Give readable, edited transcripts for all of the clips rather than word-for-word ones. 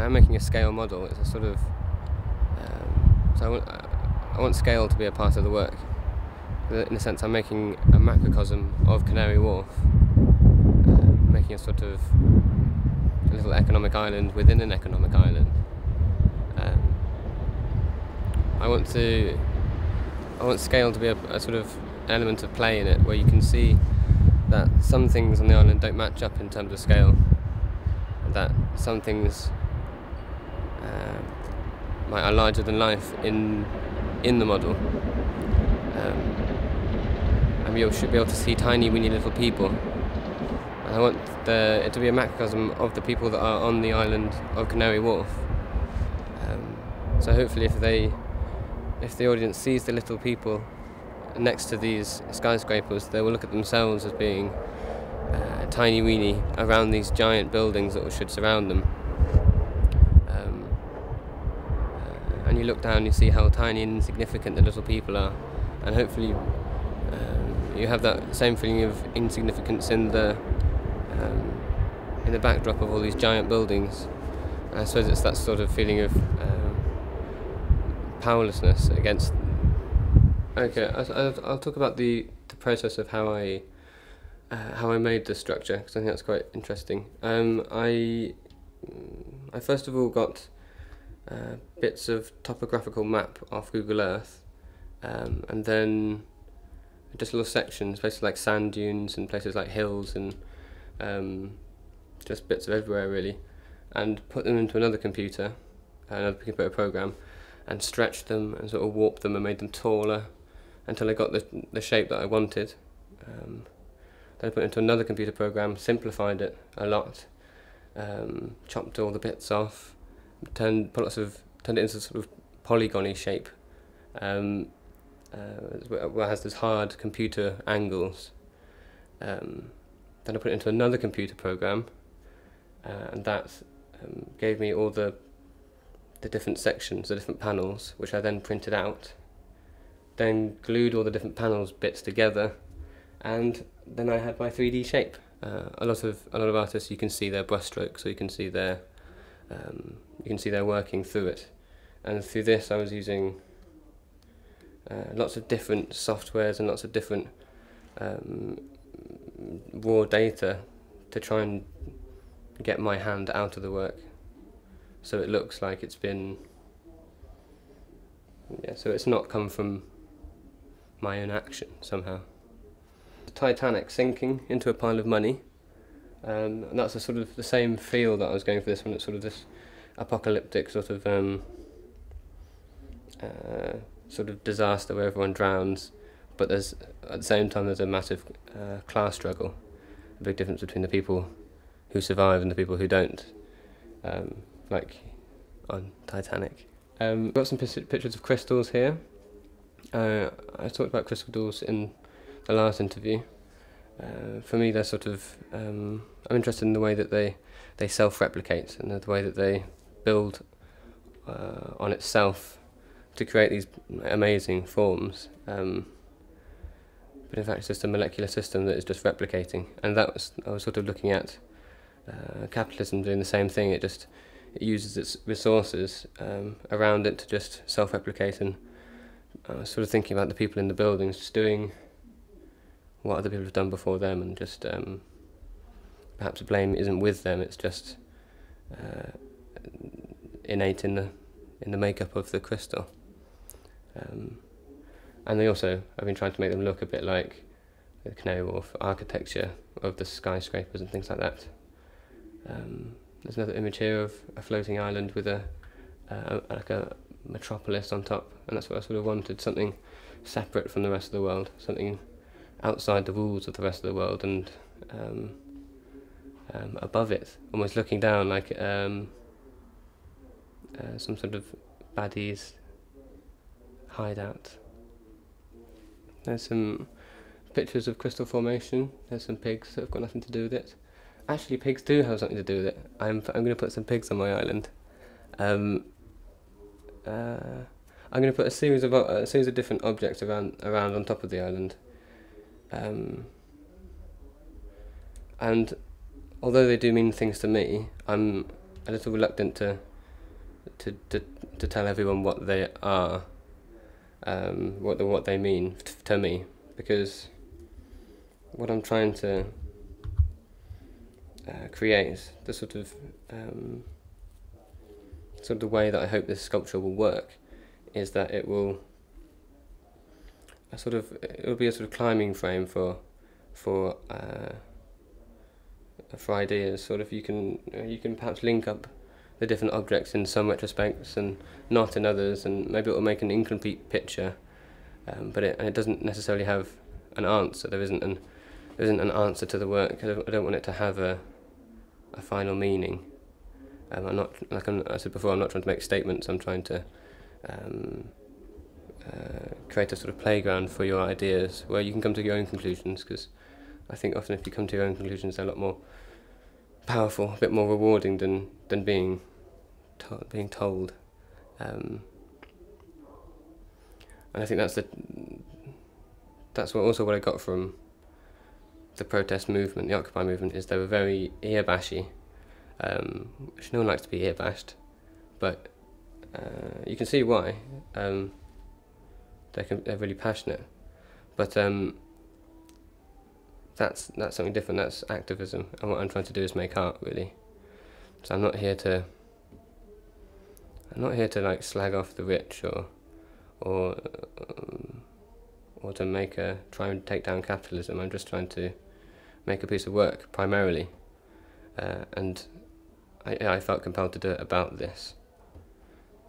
am making a scale model. It's a sort of so I want scale to be a part of the work. In a sense, I'm making a macrocosm of Canary Wharf, making a sort of a little economic island within an economic island. I want scale to be a sort of element of play in it, where you can see that some things on the island don't match up in terms of scale, that some things are larger than life in the model. And you should be able to see tiny, weeny little people. And I want it to be a macrocosm of the people that are on the island of Canary Wharf. So hopefully, if the audience sees the little people next to these skyscrapers, they will look at themselves as being tiny weeny around these giant buildings that should surround them. And you look down, you see how tiny and insignificant the little people are, and hopefully you have that same feeling of insignificance in the backdrop of all these giant buildings. And I suppose it's that sort of feeling of powerlessness against. Okay, I'll talk about the process of how I made this structure, because I think that's quite interesting. I first of all got bits of topographical map off Google Earth, and then just little sections, places like sand dunes and places like hills, and just bits of everywhere really, and put them into another computer program, and stretched them and sort of warped them and made them taller until I got the shape that I wanted. Then I put it into another computer program, simplified it a lot, chopped all the bits off, turned it into sort of polygon-y shape, where it has these hard computer angles. Then I put it into another computer program, and that gave me all the different sections, the different panels, which I then printed out, then glued all the different panels bits together, and then I had my 3D shape. A lot of artists, you can see their brushstrokes, so you can see their working through it. And through this, I was using lots of different softwares and lots of different raw data to try and get my hand out of the work, so it looks like it's been, so it's not come from my own action somehow. The Titanic sinking into a pile of money, and that's a sort of the same feel that I was going for this one. It's sort of this apocalyptic sort of disaster where everyone drowns, but at the same time there's a massive class struggle, a big difference between the people who survive and the people who don't, like on Titanic. Got some pictures of crystals here. I talked about crystals in the last interview. For me, they're sort of I'm interested in the way that they self-replicate, and the way that they build on itself to create these amazing forms. But in fact, it's just a molecular system that is just replicating, and I was sort of looking at capitalism doing the same thing. It uses its resources around it to just self-replicate, and I was sort of thinking about the people in the buildings just doing what other people have done before them, and just perhaps the blame isn't with them, it's just innate in the makeup of the crystal. And they also, I've been trying to make them look a bit like the Canary Wharf architecture of the skyscrapers and things like that. There's another image here of a floating island with like a metropolis on top, and that's what I sort of wanted, something separate from the rest of the world, something outside the rules of the rest of the world, and above it, almost looking down like some sort of baddie's hideout. There's some pictures of crystal formation. There's some pigs that have got nothing to do with it. Actually, pigs do have something to do with it. I'm going to put some pigs on my island. I'm going to put a series of different objects around on top of the island. And although they do mean things to me, I'm a little reluctant to to tell everyone what they are, what they mean to me, because what I'm trying to create is the sort of the way that I hope this sculpture will work, is that it will be a sort of climbing frame for ideas. Sort of you can perhaps link up the different objects in some retrospects and not in others, and maybe it will make an incomplete picture, but it doesn't necessarily have an answer. There isn't an answer to the work. I don't want it to have a final meaning. I'm not, like I said before, I'm not trying to make statements. I'm trying to create a sort of playground for your ideas where you can come to your own conclusions, because I think often if you come to your own conclusions, they're a lot more powerful, a bit more rewarding than being told. And I think that's what I got from the protest movement, the Occupy movement, is they were very ear-bashy, which no one likes to be ear-bashed, but you can see why. They're really passionate, but that's something different. That's activism, and what I'm trying to do is make art, really. So I'm not here to like slag off the rich or to try and take down capitalism. I'm just trying to make a piece of work primarily, and I felt compelled to do it about this.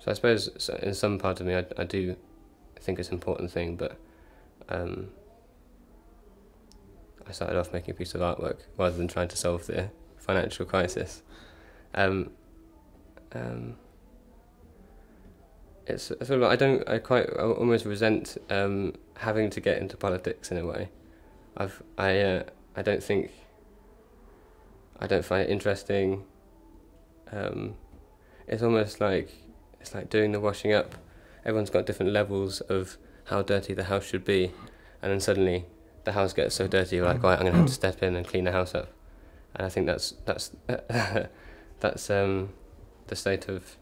So I suppose in some part of me I do think it's an important thing, but I started off making a piece of artwork rather than trying to solve the financial crisis. It's sort of, I almost resent having to get into politics in a way. I don't find it interesting. It's almost like doing the washing up. Everyone's got different levels of how dirty the house should be, and then suddenly the house gets so dirty, you're like, right, I'm going to have to step in and clean the house up. And I think that's the state of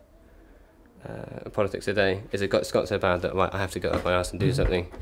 politics today. It's got so bad that, right, I have to go up my arse and do something.